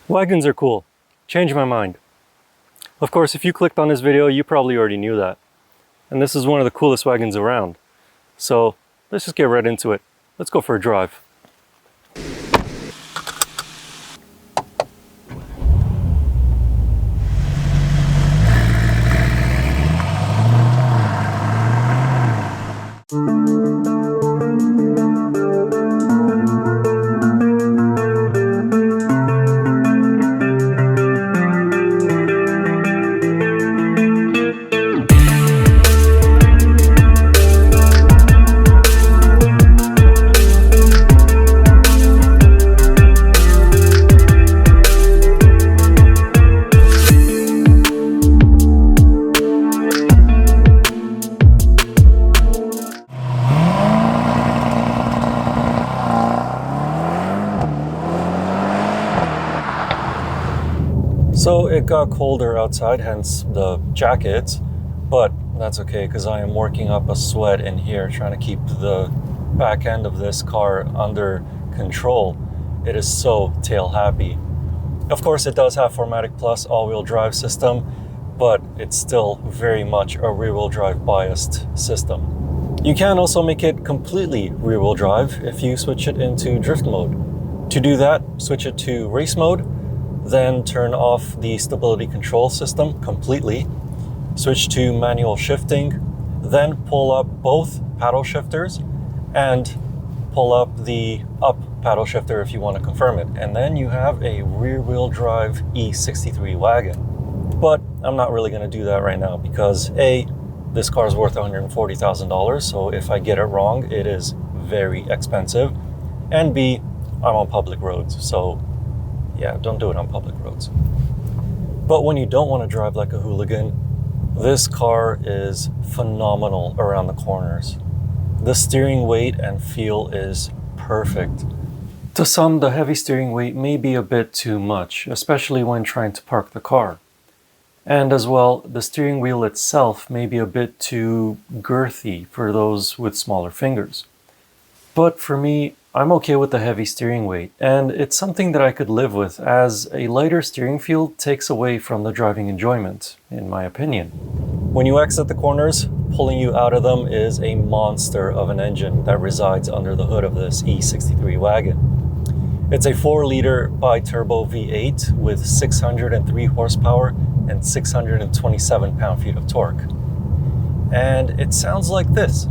Wagons are cool. Changed my mind. Of course, if you clicked on this video, you probably already knew that. And this is one of the coolest wagons around. So let's just get right into it. Let's go for a drive. So it got colder outside, hence the jacket, but that's okay because I am working up a sweat in here trying to keep the back end of this car under control. It is so tail happy. Of course, it does have 4MATIC Plus all-wheel drive system, but it's still very much a rear-wheel drive biased system. You can also make it completely rear-wheel drive if you switch it into drift mode. To do that, switch it to race mode, then turn off the stability control system completely, switch to manual shifting, then pull up both paddle shifters and pull up the up paddle shifter if you want to confirm it. And then you have a rear-wheel drive E63 wagon. But I'm not really going to do that right now because A, this car is worth $140,000, so if I get it wrong, it is very expensive. And B, I'm on public roads, so yeah, don't do it on public roads. But when you don't want to drive like a hooligan, this car is phenomenal around the corners. The steering weight and feel is perfect. To some, the heavy steering weight may be a bit too much, especially when trying to park the car. And as well, the steering wheel itself may be a bit too girthy for those with smaller fingers. But for me, I'm okay with the heavy steering weight, and it's something that I could live with as a lighter steering feel takes away from the driving enjoyment, in my opinion. When you exit the corners, pulling you out of them is a monster of an engine that resides under the hood of this E63 wagon. It's a 4-liter Biturbo V8 with 603 horsepower and 627 pound-feet of torque. And it sounds like this.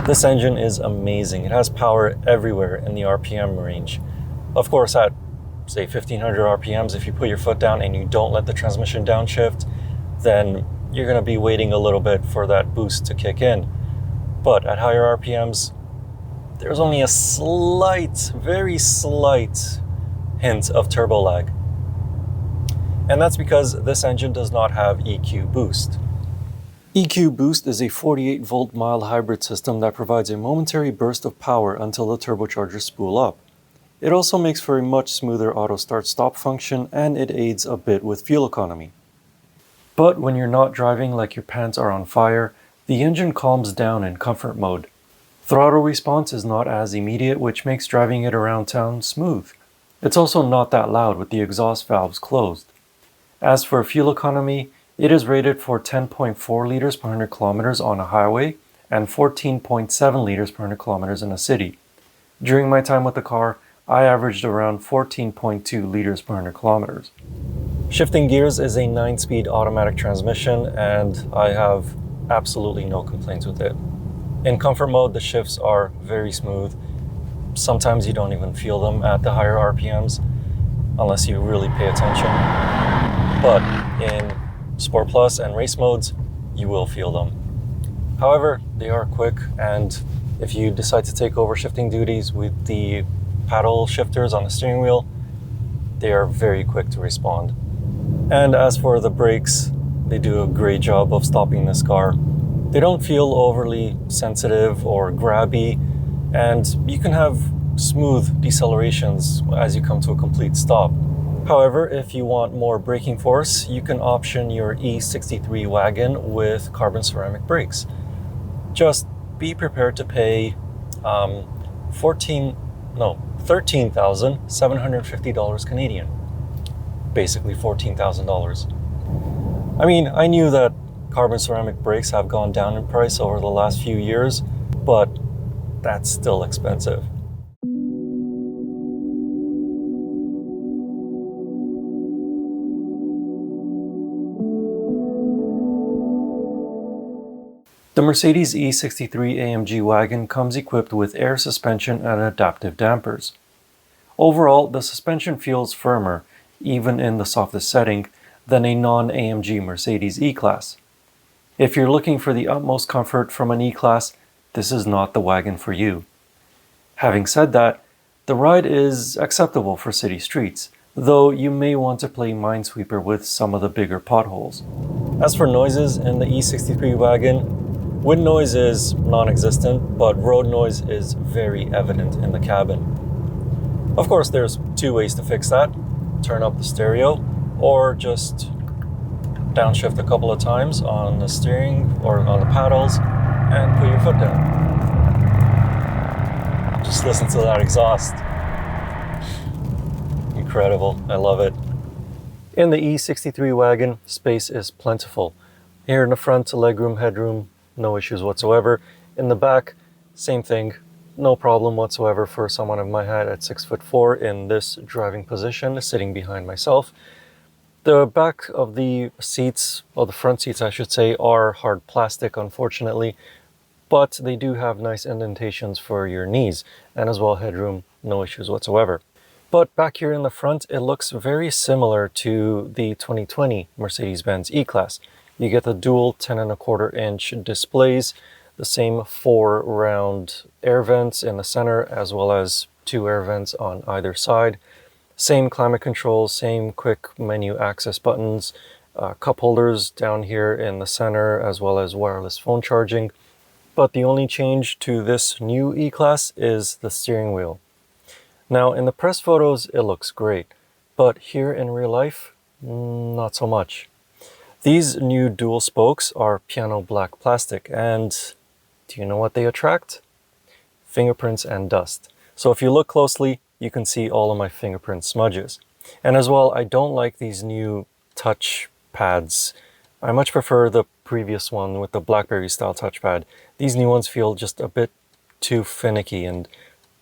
This engine is amazing. It has power everywhere in the RPM range. Of course, at say 1500 RPMs, if you put your foot down and you don't let the transmission downshift, then you're going to be waiting a little bit for that boost to kick in. But at higher RPMs, there's only a slight, very slight hint of turbo lag. And that's because this engine does not have EQ boost. EQ Boost is a 48-volt mild hybrid system that provides a momentary burst of power until the turbochargers spool up. It also makes for a much smoother auto start-stop function, and it aids a bit with fuel economy. But when you're not driving like your pants are on fire, the engine calms down in comfort mode. Throttle response is not as immediate, which makes driving it around town smooth. It's also not that loud with the exhaust valves closed. As for fuel economy, it is rated for 10.4 liters per 100 kilometers on a highway and 14.7 liters per 100 kilometers in a city. During my time with the car, I averaged around 14.2 liters per 100 kilometers. Shifting gears is a 9-speed automatic transmission, and I have absolutely no complaints with it. In comfort mode, the shifts are very smooth. Sometimes you don't even feel them at the higher RPMs unless you really pay attention. But in Sport Plus and race modes, you will feel them. However, they are quick, and if you decide to take over shifting duties with the paddle shifters on the steering wheel, they are very quick to respond. And as for the brakes, they do a great job of stopping this car. They don't feel overly sensitive or grabby, and you can have smooth decelerations as you come to a complete stop. However, if you want more braking force, you can option your E63 Wagon with carbon ceramic brakes. Just be prepared to pay $13,750 Canadian. Basically $14,000. I mean, I knew that carbon ceramic brakes have gone down in price over the last few years, but that's still expensive. The Mercedes E63 AMG Wagon comes equipped with air suspension and adaptive dampers. Overall, the suspension feels firmer, even in the softest setting, than a non-AMG Mercedes E-Class. If you're looking for the utmost comfort from an E-Class, this is not the wagon for you. Having said that, the ride is acceptable for city streets, though you may want to play Minesweeper with some of the bigger potholes. As for noises in the E63 Wagon, wind noise is non-existent, but road noise is very evident in the cabin. Of course, there's two ways to fix that. Turn up the stereo, or just downshift a couple of times on the steering or on the paddles and put your foot down. Just listen to that exhaust. Incredible, I love it. In the E63 Wagon, space is plentiful. Here in the front, legroom, headroom, no issues whatsoever. In the back, same thing, no problem whatsoever for someone of my height at 6'4" in this driving position, sitting behind myself. The back of the seats, or the front seats I should say, are hard plastic unfortunately, but they do have nice indentations for your knees, and as well headroom, no issues whatsoever. But back here in the front, it looks very similar to the 2020 Mercedes-Benz E-Class. You get the dual 10.25-inch displays, the same 4 round air vents in the center, as well as 2 air vents on either side. Same climate controls, same quick menu access buttons, cup holders down here in the center, as well as wireless phone charging. But the only change to this new E-Class is the steering wheel. Now, in the press photos, it looks great, but here in real life, not so much. These new dual spokes are piano black plastic, and do you know what they attract? Fingerprints and dust. So if you look closely, you can see all of my fingerprint smudges. And as well, I don't like these new touch pads. I much prefer the previous one with the BlackBerry style touchpad. These new ones feel just a bit too finicky, and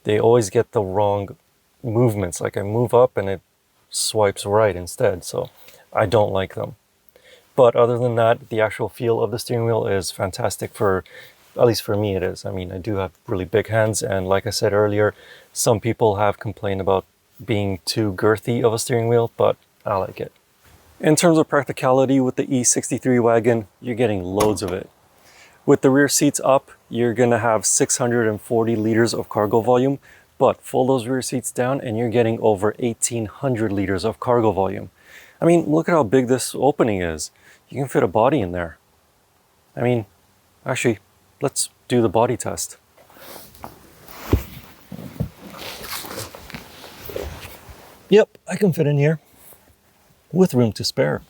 they always get the wrong movements. Like I move up and it swipes right instead, so I don't like them. But other than that, the actual feel of the steering wheel is fantastic for, at least for me it is. I mean, I do have really big hands, and like I said earlier, some people have complained about being too girthy of a steering wheel, but I like it. In terms of practicality with the E63 Wagon, you're getting loads of it. With the rear seats up, you're gonna have 640 liters of cargo volume, but fold those rear seats down and you're getting over 1,800 liters of cargo volume. I mean, look at how big this opening is. You can fit a body in there. I mean, actually, let's do the body test. Yep, I can fit in here with room to spare.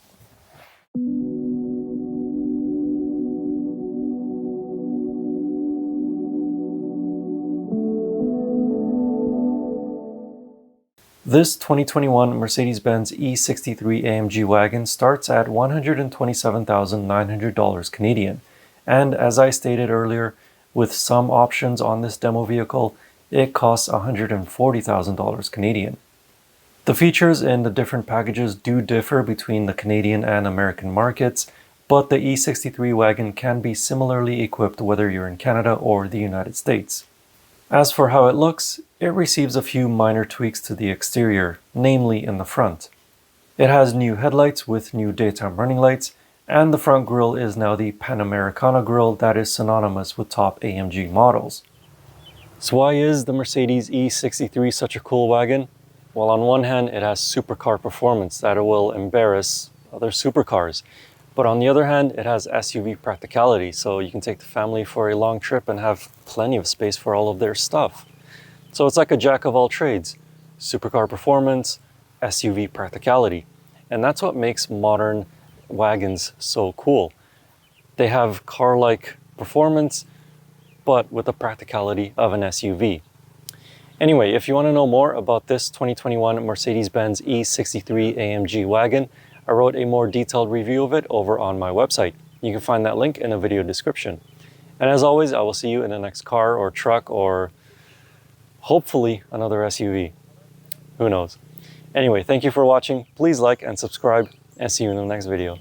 This 2021 Mercedes-Benz E63 AMG Wagon starts at $127,900 Canadian, and as I stated earlier, with some options on this demo vehicle, it costs $140,000 Canadian. The features in the different packages do differ between the Canadian and American markets, but the E63 Wagon can be similarly equipped whether you're in Canada or the United States. As for how it looks, it receives a few minor tweaks to the exterior, namely in the front. It has new headlights with new daytime running lights, and the front grille is now the Panamericana grille that is synonymous with top AMG models. So why is the Mercedes E63 such a cool wagon? Well, on one hand, it has supercar performance that will embarrass other supercars. But on the other hand, it has SUV practicality, so you can take the family for a long trip and have plenty of space for all of their stuff. So it's like a jack of all trades: supercar performance, SUV practicality. And that's what makes modern wagons so cool. They have car-like performance, but with the practicality of an SUV. Anyway, if you want to know more about this 2021 Mercedes-Benz E63 AMG Wagon, I wrote a more detailed review of it over on my website. You can find that link in the video description. And as always, I will see you in the next car or truck or hopefully another SUV. Who knows? Anyway, thank you for watching. Please like and subscribe, and see you in the next video.